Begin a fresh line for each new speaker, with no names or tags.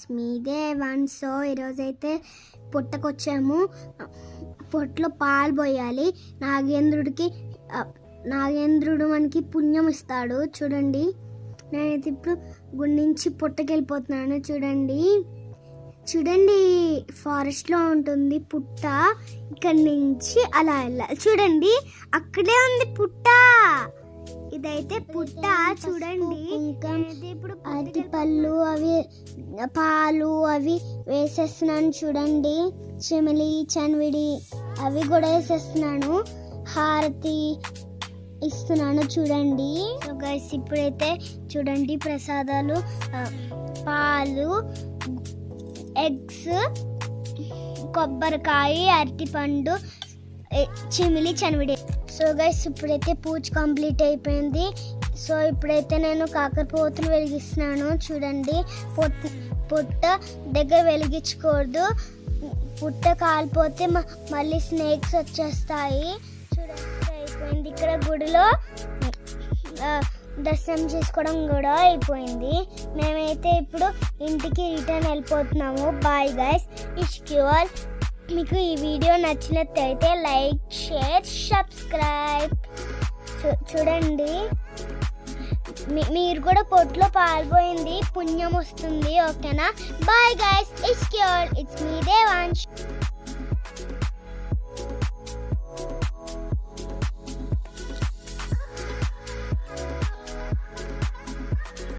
It's me దేవాన్. So ఈరోజైతే పుట్టకొచ్చాము. పొట్టలో పాలు పోయాలి. నాగేంద్రుడు మనకి పుణ్యం ఇస్తాడు. చూడండి, నేనైతే ఇప్పుడు గుడి నుంచి పుట్టకెళ్ళిపోతున్నాను. చూడండి ఫారెస్ట్లో ఉంటుంది పుట్ట. ఇక్కడి నుంచి అలా వెళ్ళాలి. చూడండి అక్కడే ఉంది పుట్ట. ఇదైతే పుట్ట. చూడండి ఇప్పుడు అరటి పళ్ళు అవి పాలు అవి వేసేస్తున్నాను. చూడండి చెమిలి చన్విడి అవి కూడా వేసేస్తున్నాను. హారతి ఇస్తున్నాను. చూడండి గైస్, ఇప్పుడైతే చూడండి ప్రసాదాలు, పాలు, ఎగ్స్, కొబ్బరికాయ, అరటిపండు, చిమిలి చనివిడి. సో గైస్, ఇప్పుడైతే పూజ కంప్లీట్ అయిపోయింది. సో ఇప్పుడైతే నేను కాకరపోతులు వెలిగిస్తున్నాను. చూడండి, పుట్ట దగ్గర వెలిగించకూడదు. పుట్ట కాలిపోతే మళ్ళీ స్నేక్స్ వచ్చేస్తాయి. చూడండి అయిపోయింది. ఇక్కడ గుడిలో దర్శనం చేసుకోవడం కూడా అయిపోయింది. మేమైతే ఇప్పుడు ఇంటికి రిటర్న్ వెళ్ళిపోతున్నాము. బాయ్ గైస్, ఇష్క్యూఆల్. మీకు ఈ వీడియో నచ్చినట్లయితే లైక్, షేర్, సబ్స్క్రైబ్. చూడండి, మీరు కూడా పొట్లో పాల్పోయింది పుణ్యం వస్తుంది. ఓకేనా? బాయ్ గైస్, ఇష్క్యూఆల్. It's me దేవాన్.